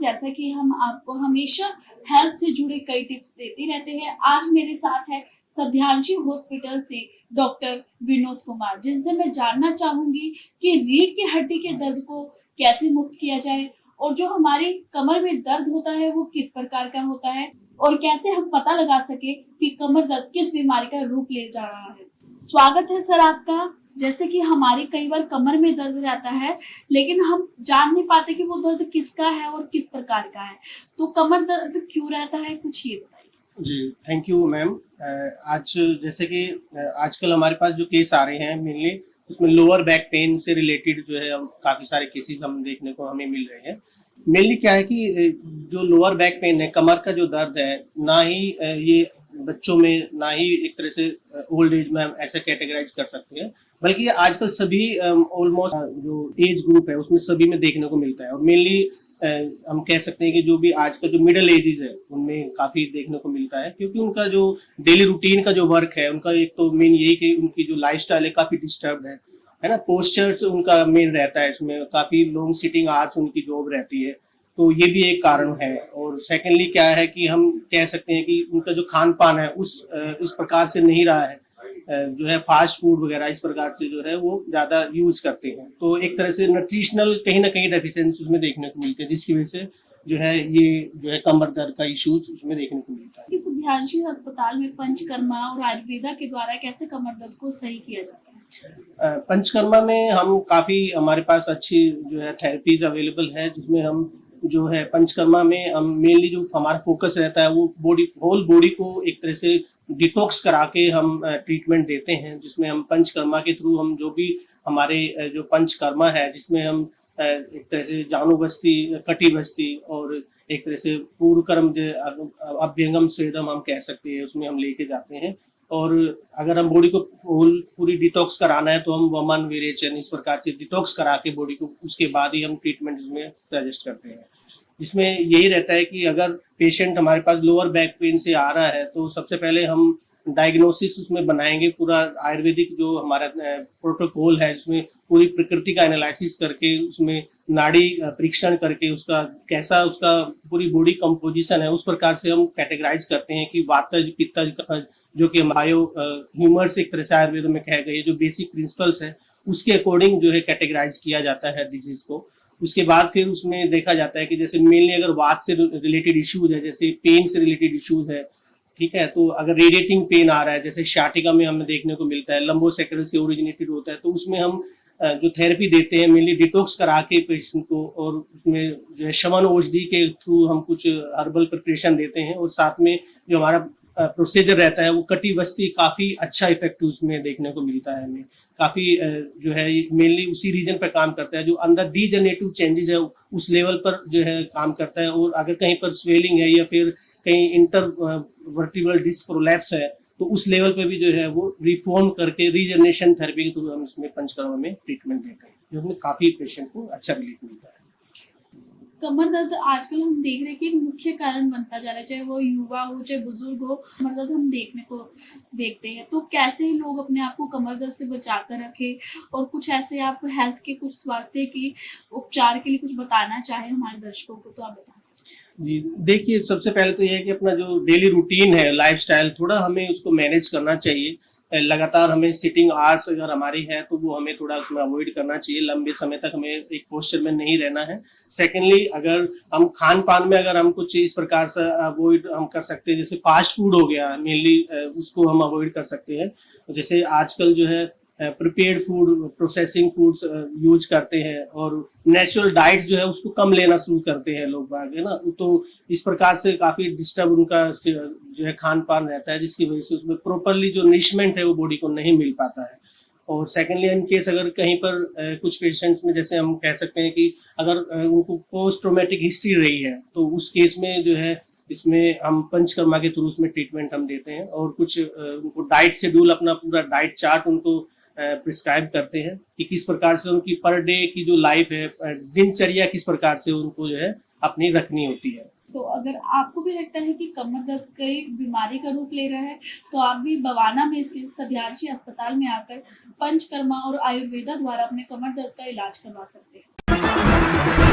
जैसा कि हम आपको हमेशा हेल्थ से जुड़े कई टिप्स देते रहते हैं, आज मेरे साथ है सध्यांशी हॉस्पिटल से डॉक्टर विनोद कुमार, जिनसे मैं जानना चाहूंगी कि रीढ़ की हड्डी के दर्द को कैसे मुक्त किया जाए और जो हमारी कमर में दर्द होता है वो किस प्रकार का होता है और कैसे हम पता लगा सके कि कमर दर्द किस बीमारी का रूप ले जा रहा है। स्वागत है सर आपका। जैसे कि हमारी कई बार कमर में दर्द रहता है लेकिन हम जान नहीं पाते कि वो दर्द किसका है और किस प्रकार का है, तो कमर दर्द क्यों रहता है, कुछ ये बताइए। जी, थैंक यू मैम। आज जैसे कि आजकल हमारे पास जो केस आ रहे हैं मेनली उसमें लोअर बैक पेन से रिलेटेड जो है काफ़ी सारे केसेस हम देखने को हमें मिल रहे हैं। मेनली क्या है कि जो लोअर बैक पेन है, कमर का जो दर्द है, ना ही ये बच्चों में ना ही एक तरह से ओल्ड एज में हम ऐसे कैटेगराइज कर सकते हैं, बल्कि आजकल सभी ऑलमोस्ट जो एज ग्रुप है उसमें सभी में देखने को मिलता है। और मेनली हम कह सकते हैं कि जो भी आज का जो मिडिल एजेस है उनमें काफी देखने को मिलता है, क्योंकि उनका जो डेली रूटीन का जो वर्क है उनका एक तो मेन यही कि उनकी जो लाइफस्टाइल है काफी डिस्टर्ब है ना। पोस्चर्स उनका मेन रहता है, इसमें काफी लॉन्ग सिटिंग आवर्स उनकी जॉब रहती है, तो ये भी एक कारण है। और सेकेंडली क्या है कि हम कह सकते हैं कि उनका जो खान पान है उस इस प्रकार से नहीं रहा है, जो है फास्ट फूड वगैरह इस प्रकार से जो है वो ज्यादा यूज करते हैं, तो एक तरह से न्यूट्रिशनल कहीं ना कहीं डेफिशिएंसी उसमें देखने को मिलती है, जिसकी वजह से जो है ये जो है कमर दर्द का इश्यूज उसमें देखने को मिलता है। इस ध्यांशी अस्पताल में पंचकर्मा और आयुर्वेदा के द्वारा कैसे कमर दर्द को सही किया जाता है? पंचकर्मा में हम काफी हमारे पास अच्छी जो है थेरेपीज अवेलेबल है, जिसमें हम जो है पंचकर्मा में हम मेनली जो हमारा फोकस रहता है वो होल बॉडी को एक तरह से डिटॉक्स करा के हम ट्रीटमेंट देते हैं, जिसमें हम पंचकर्मा के थ्रू हम जो भी हमारे जो पंचकर्मा है जिसमें हम एक तरह से जानु बस्ती, कटी बस्ती और एक तरह से पूर्व कर्म जो अभ्यंगम स्वेदम हम कह सकते हैं उसमें हम लेके जाते हैं। और अगर हम बॉडी को पूरी डिटॉक्स कराना है तो हम वमन विरेचन इस प्रकार से डिटॉक्स करा के बॉडी को उसके बाद ही हम ट्रीटमेंट इसमें सजेस्ट करते हैं। इसमें यही रहता है कि अगर पेशेंट हमारे पास लोअर बैक पेन से आ रहा है तो सबसे पहले हम डायग्नोसिस उसमें बनाएंगे, पूरा आयुर्वेदिक जो हमारा प्रोटोकॉल है जिसमें पूरी प्रकृति का एनालिसिस करके उसमें नाड़ी परीक्षण करके उसका कैसा उसका पूरी बॉडी कंपोजिशन है उस प्रकार से हम कैटेगराइज करते हैं कि वातज पित्तज कफज, जो कि बायो ह्यूमर्स एक तरह से आयुर्वेद में कहे गए जो बेसिक प्रिंसिपल्स है उसके अकॉर्डिंग जो है कैटेगराइज किया जाता है डिजीज को। उसके बाद फिर उसमें देखा जाता है कि जैसे मेनली अगर वात से रिलेटेड इश्यूज है, जैसे पेन से रिलेटेड इश्यूज है, ठीक है, तो अगर रेडिएटिंग पेन आ रहा है जैसे शाटिका में हमें देखने को मिलता है, लंबोसेक्रल से ओरिजिनेटेड होता है, तो उसमें हम जो थेरेपी देते हैं मेनली डिटॉक्स करा के पेशेंट को, और उसमें जो है शमन औषधि के थ्रू हम कुछ हर्बल प्रिपरेशन देते हैं, और साथ में जो हमारा प्रोसीजर रहता है वो कटी बस्ती काफी अच्छा इफेक्ट उसमें देखने को मिलता है हमें। काफी जो है मेनली उसी रीजन पर काम करता है जो अंदर डीजनरेटिव चेंजेस है उस लेवल पर जो है काम करता है, और अगर कहीं पर स्वेलिंग है या फिर कहीं इंटर वर्टिब्रल डिस्क प्रोलैप्स है तो उस लेवल पे भी जो है वो रिफॉर्म करके रीजनरेशन थेरेपी के थ्रू हम इसमें पंचकर्मा में ट्रीटमेंट देते हैं, जिसमें काफी पेशेंट को अच्छा रिलीफ मिलता है। कमर दर्द आजकल हम देख रहे हैं कि एक मुख्य कारण बनता जा रहा है, चाहे वो युवा हो चाहे बुजुर्ग हो, कमर दर्द हम देखते हैं, तो कैसे लोग अपने आप को कमर दर्द से बचा कर रखे और कुछ ऐसे आप हेल्थ के कुछ स्वास्थ्य की उपचार के लिए कुछ बताना चाहे हमारे दर्शकों को तो आप बता सकते। जी देखिए, सबसे पहले तो यह है कि अपना जो डेली रूटीन है लाइफस्टाइल थोड़ा हमें उसको मैनेज करना चाहिए। लगातार हमें सिटिंग आवर्स अगर हमारी है तो वो हमें थोड़ा उसमें अवॉइड करना चाहिए, लंबे समय तक हमें एक पोस्चर में नहीं रहना है। सेकेंडली अगर हम खान पान में अगर हम कुछ इस प्रकार से अवॉइड हम कर सकते हैं, जैसे फास्ट फूड हो गया मेनली उसको हम अवॉइड कर सकते हैं। जैसे आजकल जो है prepared food processing foods use करते हैं और नेचुरल डाइट जो है उसको कम लेना शुरू करते हैं लोग बाग, है ना, तो इस प्रकार से काफी डिस्टर्ब उनका जो है खान पान रहता है, जिसकी वजह से उसमें प्रॉपरली जो नरिशमेंट है वो बॉडी को नहीं मिल पाता है। और सेकेंडली इन केस अगर कहीं पर कुछ पेशेंट्स में जैसे हम कह सकते हैं कि अगर उनको पोस्ट ट्रोमेटिक हिस्ट्री रही है तो उस केस में जो है इसमें हम पंचकर्मा के थ्रू उसमें ट्रीटमेंट हम देते हैं, और कुछ उनको डाइट शेड्यूल अपना पूरा डाइट चार्ट उनको प्रिस्क्राइब करते हैं कि किस प्रकार से उनकी पर डे की जो लाइफ है, दिनचर्या किस प्रकार से उनको जो है अपनी रखनी होती है। तो अगर आपको भी लगता है कि कमर दर्द कई बीमारी का रूप ले रहा है तो आप भी बवाना में स्थित सध्यांशी अस्पताल में आकर पंचकर्मा और आयुर्वेदा द्वारा अपने कमर दर्द का इलाज करवा सकते हैं।